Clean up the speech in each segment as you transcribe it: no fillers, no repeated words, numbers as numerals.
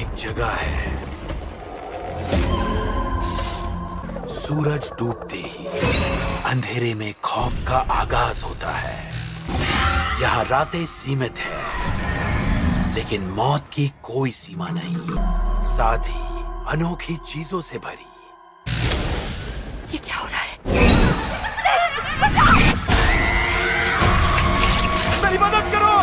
एक जगह है, सूरज डूबते ही अंधेरे में खौफ का आगाज होता है। यहाँ रातें सीमित है, लेकिन मौत की कोई सीमा नहीं, साथ ही अनोखी चीजों से भरी। ये क्या हो रहा है? मेरी मदद करो।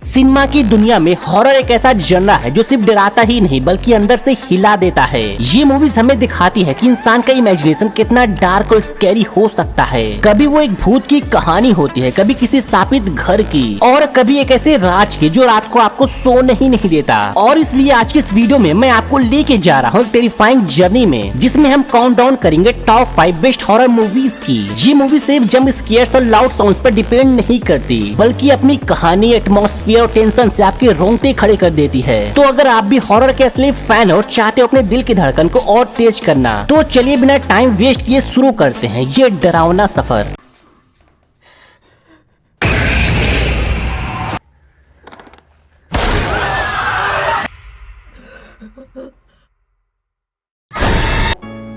सिनेमा की दुनिया में हॉरर एक ऐसा जर्ना है जो सिर्फ डराता ही नहीं बल्कि अंदर से हिला देता है। ये मूवीज हमें दिखाती है कि इंसान का इमेजिनेशन कितना डार्क और स्कैरी हो सकता है। कभी वो एक भूत की कहानी होती है, कभी किसी शापित घर की, और कभी एक ऐसे राज की जो रात को आपको सोने ही नहीं देता। और इसलिए आज की इस वीडियो में मैं आपको लेके जा रहा हूँ टेरिफाइंग जर्नी में, जिसमें हम काउंटडाउन करेंगे टॉप 5 बेस्ट हॉरर मूवीज की। ये मूवी सिर्फ जंप स्केयर्स और लाउड साउंड्स पर डिपेंड नहीं करती, बल्कि अपनी कहानी, एटमॉस्फेयर, टेंशन से आपके रोंगटे खड़े कर देती है। तो अगर आप भी हॉरर के असली फैन और चाहते हो अपने दिल की धड़कन को और तेज करना, तो चलिए बिना टाइम वेस्ट किए शुरू करते हैं ये डरावना सफर।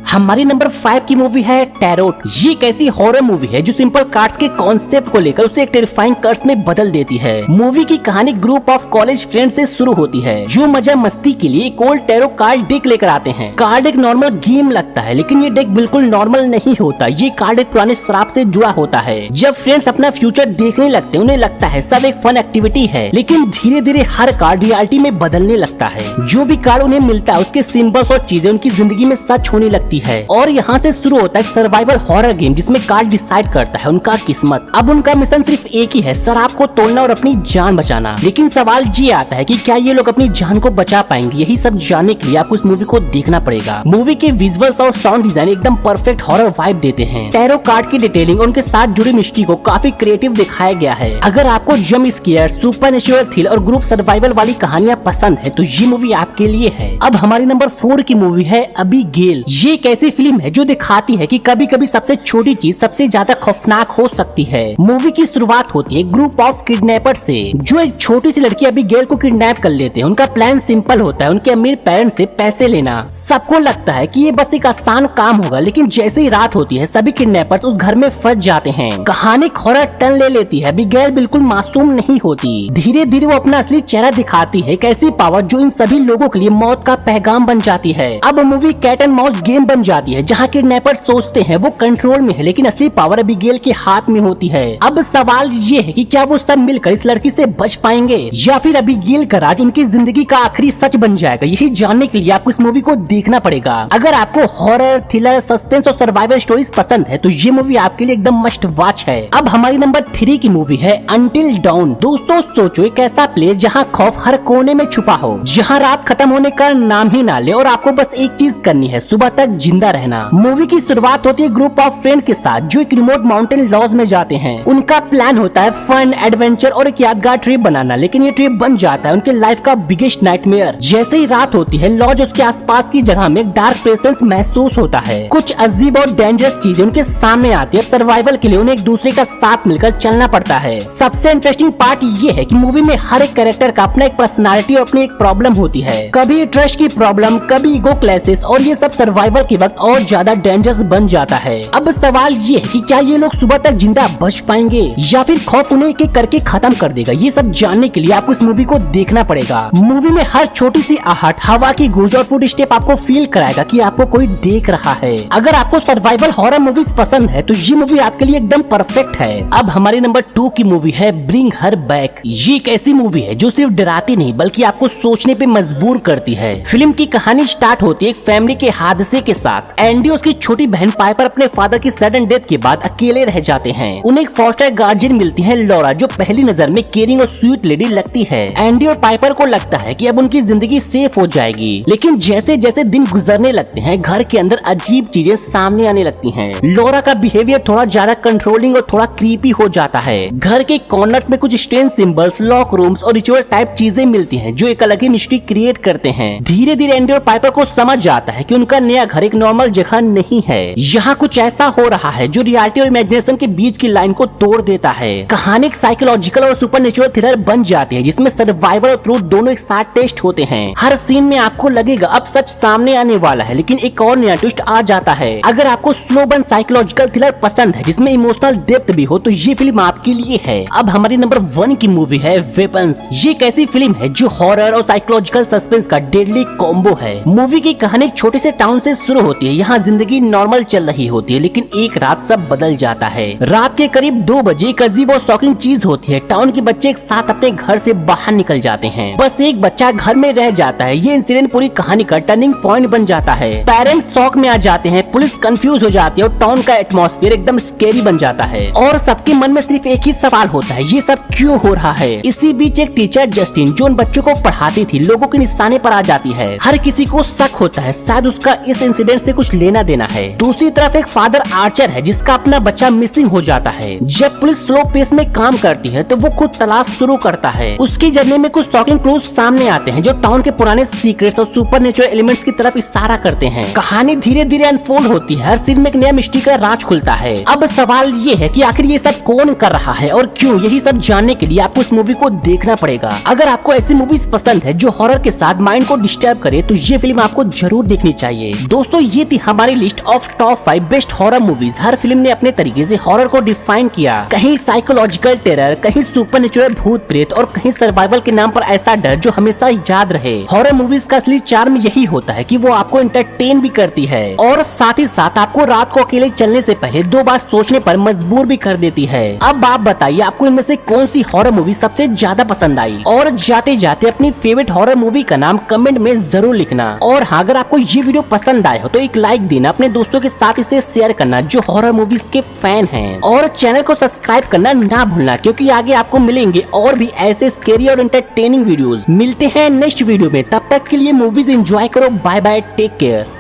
हमारी नंबर 5 की मूवी है टैरोट। ये एक ऐसी हॉरर मूवी है जो सिंपल कार्ड्स के कॉन्सेप्ट को लेकर उसे एक टेरिफाइंग कर्स में बदल देती है। मूवी की कहानी ग्रुप ऑफ कॉलेज फ्रेंड्स से शुरू होती है जो मजा मस्ती के लिए एक ओल्ड टैरो कार्ड डेक लेकर आते हैं। कार्ड एक नॉर्मल गेम लगता है, लेकिन ये डेक बिल्कुल नॉर्मल नहीं होता। ये कार्ड एक पुराने श्राप से जुड़ा होता है। जब फ्रेंड्स अपना फ्यूचर देखने लगते हैं, उन्हें लगता है सब एक फन एक्टिविटी है, लेकिन धीरे धीरे हर कार्ड रियलिटी में बदलने लगता है। जो भी कार्ड उन्हें मिलता है उसके सिंबल्स और चीजें उनकी जिंदगी में सच होने लगती है। और यहाँ से शुरू होता है सर्वाइवल हॉरर गेम जिसमें कार्ड डिसाइड करता है उनका किस्मत। अब उनका मिशन सिर्फ एक ही है, शराब को तोड़ना और अपनी जान बचाना। लेकिन सवाल ये आता है कि क्या ये लोग अपनी जान को बचा पाएंगे? यही सब जानने के लिए आपको इस मूवी को देखना पड़ेगा। मूवी के विजुअल्स और साउंड डिजाइन एकदम परफेक्ट हॉरर वाइब देते हैं। टैरो कार्ड की डिटेलिंग, उनके साथ जुड़ी मिस्ट्री को काफी क्रिएटिव दिखाया गया है। अगर आपको जंप स्केयर, सुपरनैचुरल थ्रिल और ग्रुप सर्वाइवल वाली कहानियां पसंद है तो ये मूवी आपके लिए है। अब हमारी नंबर 4 की मूवी है अबीगेल। ये एक ऐसी फिल्म है जो दिखाती है कि कभी कभी सबसे छोटी चीज सबसे ज्यादा खौफनाक हो सकती है। मूवी की शुरुआत होती है ग्रुप ऑफ किडनैपर से जो एक छोटी सी लड़की अबीगेल को किडनैप कर लेते हैं। उनका प्लान सिंपल होता है, उनके अमीर पेरेंट्स से पैसे लेना। सबको लगता है कि ये बस एक आसान काम होगा, लेकिन जैसे ही रात होती है सभी किडनैपर्स उस घर में फंस जाते हैं। कहानी हॉरर टर्न ले लेती है। अबीगेल बिल्कुल मासूम नहीं होती। धीरे धीरे वो अपना असली चेहरा दिखाती है, एक ऐसी पावर जो इन सभी लोगों के लिए मौत का पैगाम बन जाती है। अब movie cat and mouse game बन जाती है जहाँ किडनैपर सोचते हैं वो कंट्रोल में है, लेकिन असली पावर अबीगेल के हाथ में होती है। अब सवाल ये है कि क्या वो सब मिलकर इस लड़की से बच पाएंगे या फिर अबीगेल का राज उनकी जिंदगी का आखिरी सच बन जाएगा? यही जानने के लिए आपको इस मूवी को देखना पड़ेगा। अगर आपको हॉरर, थ्रिलर, सस्पेंस और सर्वाइवल स्टोरीज पसंद है तो ये मूवी आपके लिए एकदम मस्ट वॉच है। अब हमारी नंबर 3 की मूवी है अंटिल डॉन। दोस्तों सोचो एक ऐसा प्लेस जहाँ खौफ हर कोने में छुपा हो, जहाँ रात खत्म होने का नाम ही ना ले और आपको बस एक चीज करनी है, सुबह तक जिंदा रहना। मूवी की शुरुआत होती है ग्रुप ऑफ फ्रेंड के साथ जो एक रिमोट माउंटेन लॉज में जाते हैं। उनका प्लान होता है फन, एडवेंचर और एक यादगार ट्रिप बनाना, लेकिन ये ट्रिप बन जाता है उनके लाइफ का बिगेस्ट नाइटमेयर। जैसे ही रात होती है लॉज उसके आसपास की जगह में डार्क प्रेजेंस महसूस होता है। कुछ अजीब और डेंजरस चीजें उनके सामने आती है। सर्वाइवल के लिए उन्हें एक दूसरे का साथ मिलकर चलना पड़ता है। सबसे इंटरेस्टिंग पार्ट ये है कि मूवी में हर एक कैरेक्टर का अपना एक पर्सनालिटी और अपनी एक प्रॉब्लम होती है। कभी ट्रस्ट की प्रॉब्लम, कभी ईगो क्लैशेस, और ये सब सर्वाइवल के वक्त और ज्यादा डेंजरस बन जाता है। अब सवाल ये है कि क्या ये लोग सुबह तक जिंदा बच पाएंगे या फिर खौफ उन्हें एक एक करके खत्म कर देगा? ये सब जानने के लिए आपको इस मूवी को देखना पड़ेगा। मूवी में हर छोटी सी आहट, हवा की गूंज और फुट स्टेप आपको फील कराएगा कि आपको कोई देख रहा है। अगर आपको सर्वाइवल हॉरर मूवीज पसंद है तो ये मूवी आपके लिए एकदम परफेक्ट है। अब हमारी नंबर 2 की मूवी है ब्रिंग हर बैक। ये एक ऐसी मूवी है जो सिर्फ डराती नहीं बल्कि आपको सोचने पे मजबूर करती है। फिल्म की कहानी स्टार्ट होती है एक फैमिली के हादसे के साथ। एंडी और उसकी छोटी बहन पाइपर अपने फादर की सडन डेथ के बाद अकेले रह जाते हैं। उन्हें एक फॉस्टर गार्जियन मिलती है लॉरा, जो पहली नजर में केयरिंग और स्वीट लेडी लगती है। एंडी और पाइपर को लगता है कि अब उनकी जिंदगी सेफ हो जाएगी, लेकिन जैसे जैसे दिन गुजरने लगते हैं घर के अंदर अजीब चीजें सामने आने लगती हैं। लॉरा का बिहेवियर थोड़ा ज्यादा कंट्रोलिंग और थोड़ा क्रीपी हो जाता है। घर के कॉर्नर्स में कुछ स्ट्रेंज सिंबल्स, लॉक रूम्स और रिचुअल टाइप चीजें मिलती हैं जो एक अलग ही मिस्ट्री क्रिएट करते हैं। धीरे धीरे एंडी और पाइपर को समझ आता है कि उनका नया घर एक नॉर्मल जगह नहीं है। यहाँ कुछ ऐसा हो रहा है जो रियलिटी और इमेजिनेशन के बीच की लाइन को तोड़ देता है। कहानी एक साइकोलॉजिकल और सुपरनेचुरल थ्रिलर बन जाती है जिसमें सर्वाइवल और ट्रूथ दोनों एक साथ टेस्ट होते हैं। हर सीन में आपको लगेगा अब सच सामने आने वाला है, लेकिन एक और नया ट्विस्ट आ जाता है। अगर आपको स्लो बर्न साइकोलॉजिकल थ्रिलर पसंद है जिसमें इमोशनल डेप्थ भी हो तो ये फिल्म आपके लिए है। अब हमारी नंबर 1 की मूवी है वेपन्स। ये एक ऐसी फिल्म है जो हॉरर और साइकोलॉजिकल सस्पेंस का डेडली कॉम्बो है। मूवी की कहानी एक छोटे से टाउन से शुरू होती है। यहाँ जिंदगी नॉर्मल चल रही होती है, लेकिन एक रात सब बदल जाता है। रात के करीब 2 बजे एक अजीब और शॉकिंग चीज होती है। टाउन के बच्चे एक साथ अपने घर से बाहर निकल जाते हैं। बस एक बच्चा घर में रह जाता है। ये इंसिडेंट पूरी कहानी का टर्निंग पॉइंट बन जाता है। पेरेंट्स शॉक में आ जाते हैं, पुलिस कंफ्यूज हो जाती है और टाउन का एटमॉस्फेयर एकदम स्केरी बन जाता है। और सबके मन में सिर्फ एक ही सवाल होता है, ये सब क्यों हो रहा है। इसी बीच एक टीचर जस्टिन जो उन बच्चों को पढ़ाती थी लोगों के निशाने पर आ जाती है। हर किसी को शक होता है शायद उसका इस इंसिडेंट से कुछ लेना देना है। दूसरी तरफ एक फादर आर्चर है जिसका अपना बच्चा मिसिंग हो जाता है। जब पुलिस स्लो पेस में काम करती है तो वो खुद तलाश शुरू करता है। उसकी जर्नी में कुछ शॉकिंग क्लूज सामने आते हैं जो टाउन के पुराने सीक्रेट्स और सुपरनेचुरल एलिमेंट्स की तरफ इशारा करते हैं। कहानी धीरे धीरे अनफोल्ड होती है। हर सीन में एक नया मिस्ट्री का राज खुलता है। अब सवाल ये है कि आखिर ये सब कौन कर रहा है और क्यों। यही सब जानने के लिए आपको इस मूवी को देखना पड़ेगा। अगर आपको ऐसी मूवीज पसंद है जो हॉरर के साथ माइंड को डिस्टर्ब करे तो ये फिल्म आपको जरूर देखनी चाहिए। दोस्तों ये थी हमारी list of top 5 best horror movies. Her film ने अपने तरीके से हॉरर को डिफाइन किया। कहीं साइकोलॉजिकल टेरर, कहीं सुपरनेचुरल भूत प्रेत और कहीं सर्वाइवल के नाम पर ऐसा डर जो हमेशा याद रहे। हॉरर मूवीज का असली चार्म यही होता है कि वो आपको एंटरटेन भी करती है और साथ ही साथ आपको रात को अकेले चलने से पहले 2 बार सोचने पर मजबूर भी कर देती है। अब आप बताइए आपको इनमें से कौन सी हॉरर मूवी सबसे ज्यादा पसंद आई। और जाते जाते अपनी फेवरेट हॉरर मूवी का नाम कमेंट में जरूर लिखना। और हाँ, अगर आपको ये वीडियो पसंद आए हो तो एक लाइक देना, अपने दोस्तों के साथ इसे शेयर करना जो हॉरर मूवीज के फैन हैं। और चैनल को सब्सक्राइब करना ना भूलना क्योंकि आगे आपको मिलेंगे और भी ऐसे स्केरी और एंटरटेनिंग वीडियोस। मिलते हैं नेक्स्ट वीडियो में, तब तक के लिए मूवीज एंजॉय करो। Bye bye, take care.